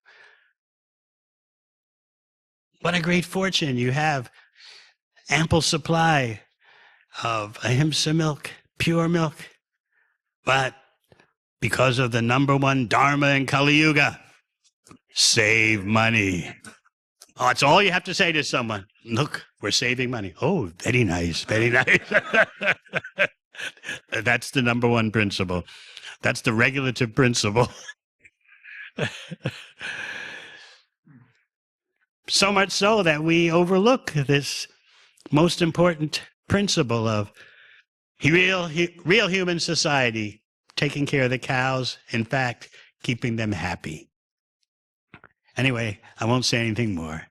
What a great fortune. You have ample supply of ahimsa milk, pure milk. But because of the number one dharma in Kali Yuga, save money. Oh, that's all you have to say to someone. Look, we're saving money. Oh, very nice, very nice. That's the number one principle. That's the regulative principle. So much so that we overlook this most important principle of real human society, taking care of the cows, in fact, keeping them happy. Anyway, I won't say anything more.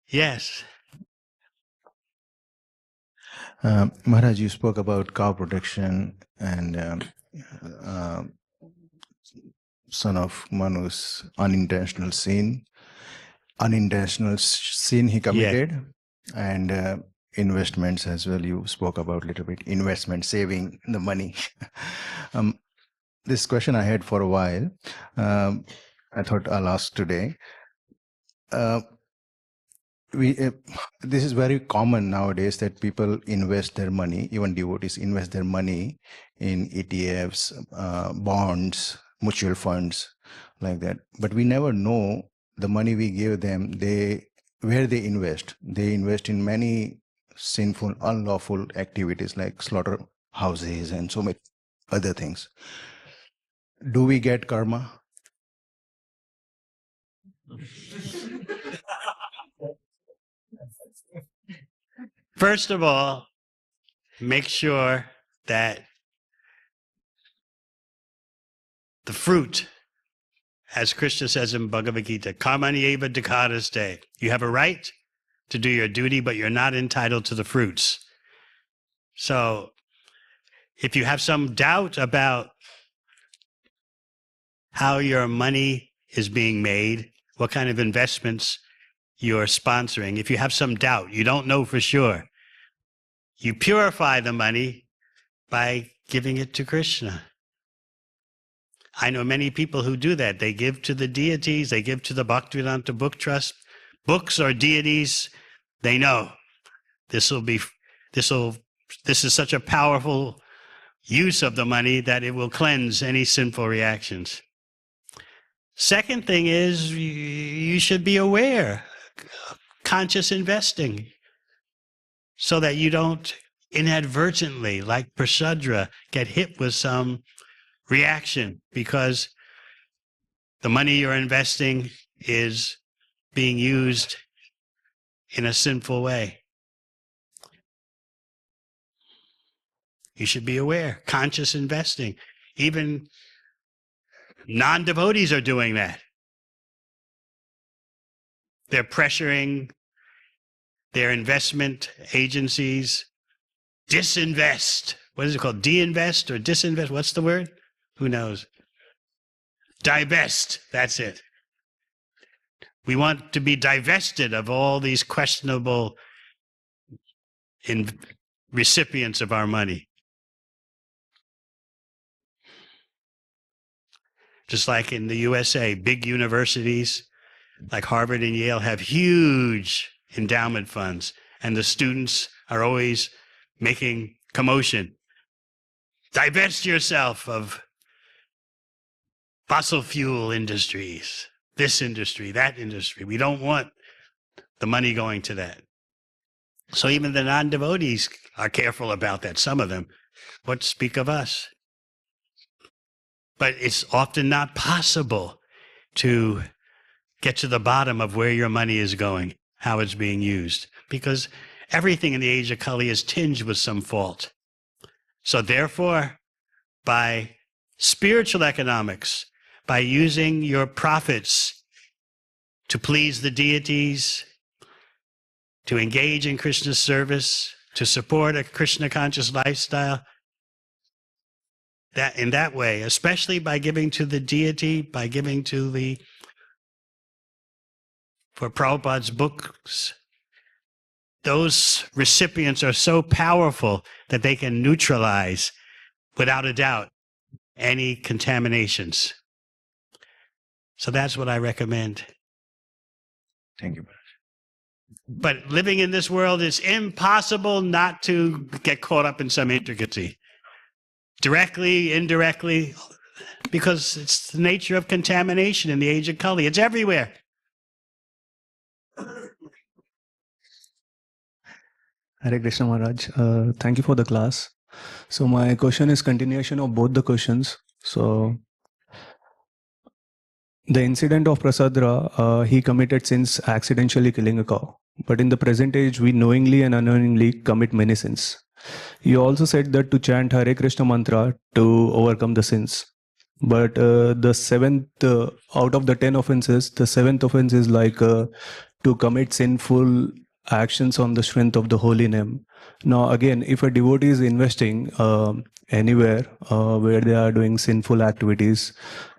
Yes. Maharaj, you spoke about cow protection and son of Manu's unintentional sin he committed, and investments as well. You spoke about a little bit investment, saving the money. This question I had for a while. I thought I'll ask today. This is very common nowadays that people invest their money, even devotees invest their money in ETFs, bonds, mutual funds, like that. But we never know the money we give them, where they invest. They invest in many sinful, unlawful activities like slaughterhouses and so many other things. Do we get karma? First of all, make sure that the fruit, as Krishna says in Bhagavad Gita, karmani eva dakaraste. You have a right to do your duty, but you're not entitled to the fruits. So if you have some doubt about how your money is being made, what kind of investments you're sponsoring, if you have some doubt, you don't know for sure, you purify the money by giving it to Krishna. I know many people who do that. They give to the deities, they give to the Bhaktivedanta Book Trust, books or deities. They know this is such a powerful use of the money that it will cleanse any sinful reactions. Second thing is, you should be aware, conscious investing, so that you don't inadvertently, like Prasadra, get hit with some reaction because the money you're investing is being used in a sinful way. You should be aware, conscious investing. Even non-devotees are doing that. They're pressuring their investment agencies, disinvest. What is it called? De-invest or disinvest? What's the word? Who knows? Divest. That's it. We want to be divested of all these questionable recipients of our money. Just like in the USA, big universities like Harvard and Yale have huge endowment funds, and the students are always making commotion. Divest yourself of fossil fuel industries, this industry, that industry. We don't want the money going to that. So even the non-devotees are careful about that, some of them. What speak of us? But it's often not possible to get to the bottom of where your money is going, how it's being used, because everything in the age of Kali is tinged with some fault. So therefore, by spiritual economics, by using your profits to please the deities, to engage in Krishna's service, to support a Krishna conscious lifestyle, that in that way, especially by giving to the deity, by giving to for Prabhupada's books, those recipients are so powerful that they can neutralize, without a doubt, any contaminations. So that's what I recommend. Thank you. But living in this world, it's impossible not to get caught up in some intricacy. Directly, indirectly, because it's the nature of contamination in the age of Kali. It's everywhere. Hare Krishna Maharaj, thank you for the class. So my question is continuation of both the questions. So the incident of Prasadra, he committed sins accidentally killing a cow. But in the present age, we knowingly and unknowingly commit many sins. You also said that to chant Hare Krishna mantra to overcome the sins. But the seventh, out of the 10 offenses, the seventh offense is like to commit sinful actions on the strength of the holy name. Now again, if a devotee is investing anywhere where they are doing sinful activities,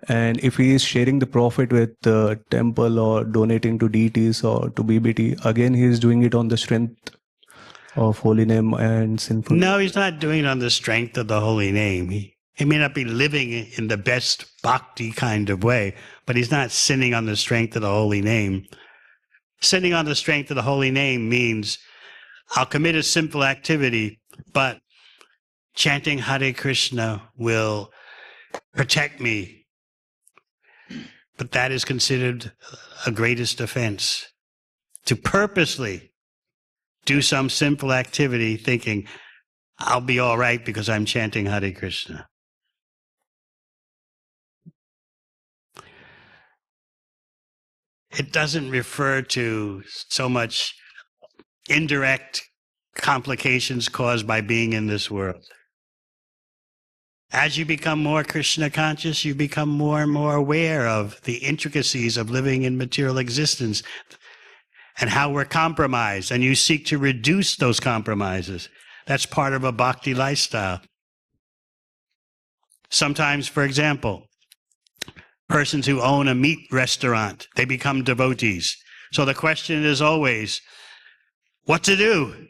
and if he is sharing the profit with the temple or donating to deities or to BBT, again he is doing it on the strength of holy name and sinful. No, he's not doing it on the strength of the holy name. He may not be living in the best bhakti kind of way, but he's not sinning on the strength of the holy name. Sinning on the strength of the holy name means I'll commit a simple activity, but chanting Hare Krishna will protect me. But that is considered a greatest offense. To purposely do some simple activity thinking, I'll be all right because I'm chanting Hare Krishna. It doesn't refer to so much indirect complications caused by being in this world. As you become more Krishna conscious, you become more and more aware of the intricacies of living in material existence and how we're compromised, and you seek to reduce those compromises. That's part of a bhakti lifestyle. Sometimes, for example, persons who own a meat restaurant, they become devotees. So the question is always, what to do?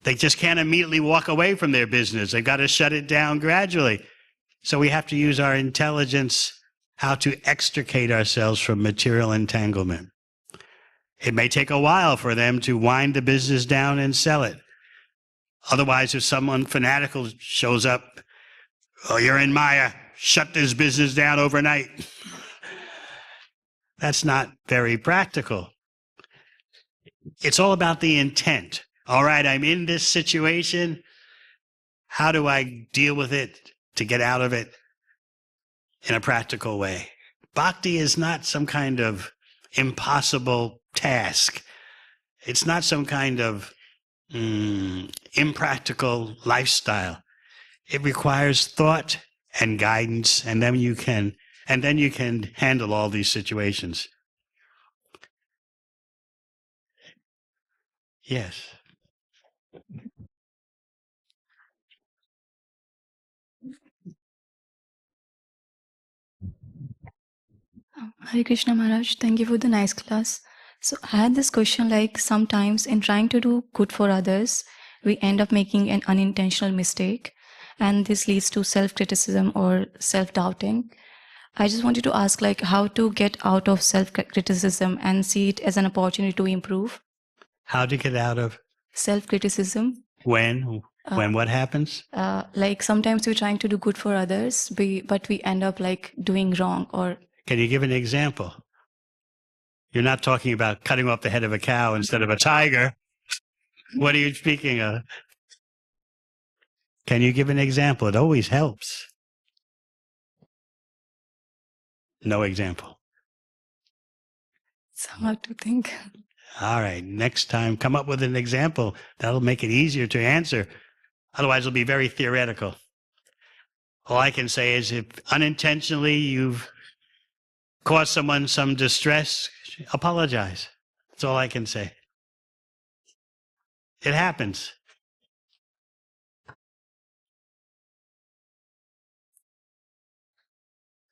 They just can't immediately walk away from their business. They've got to shut it down gradually. So we have to use our intelligence how to extricate ourselves from material entanglement. It may take a while for them to wind the business down and sell it. Otherwise, if someone fanatical shows up, oh, you're in Maya, shut this business down overnight. That's not very practical. It's all about the intent. All right, I'm in this situation. How do I deal with it to get out of it in a practical way? Bhakti is not some kind of impossible task. It's not some kind of impractical lifestyle. It requires thought and guidance, and then you can handle all these situations. Yes. Hare Krishna Maharaj, thank you for the nice class. So I had this question, like sometimes in trying to do good for others, we end up making an unintentional mistake, and this leads to self-criticism or self-doubting. I just wanted to ask, like, how to get out of self-criticism and see it as an opportunity to improve. How to get out of Self-criticism. when? When what happens? Like sometimes we're trying to do good for others, but we end up like doing wrong. Or Can you give an example? You're not talking about cutting off the head of a cow instead of a tiger. What are you speaking of? Can you give an example? It always helps. No example. it's hard to think. All right. Next time, come up with an example. That'll make it easier to answer. Otherwise, it'll be very theoretical. All I can say is if unintentionally you've caused someone some distress, apologize. That's all I can say. It happens.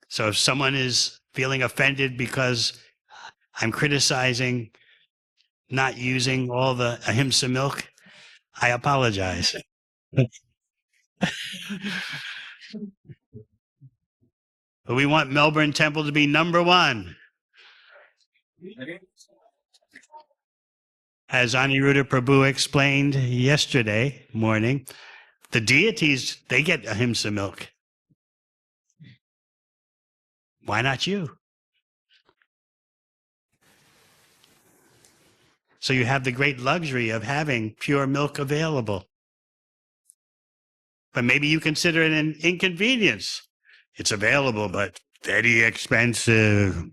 So if someone is feeling offended because I'm criticizing not using all the ahimsa milk, I apologize. But we want Melbourne Temple to be number one. As Aniruddha Prabhu explained yesterday morning, the deities, they get ahimsa milk. Why not you? So you have the great luxury of having pure milk available. But maybe you consider it an inconvenience. It's available, but very expensive.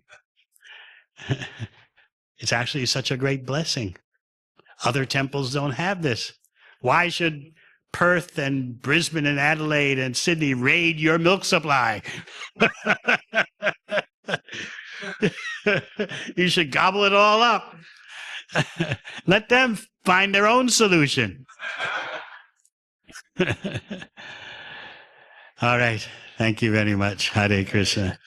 It's actually such a great blessing. Other temples don't have this. Why should Perth and Brisbane and Adelaide and Sydney raid your milk supply? You should gobble it all up. Let them find their own solution. All right. Thank you very much. Hare Krishna.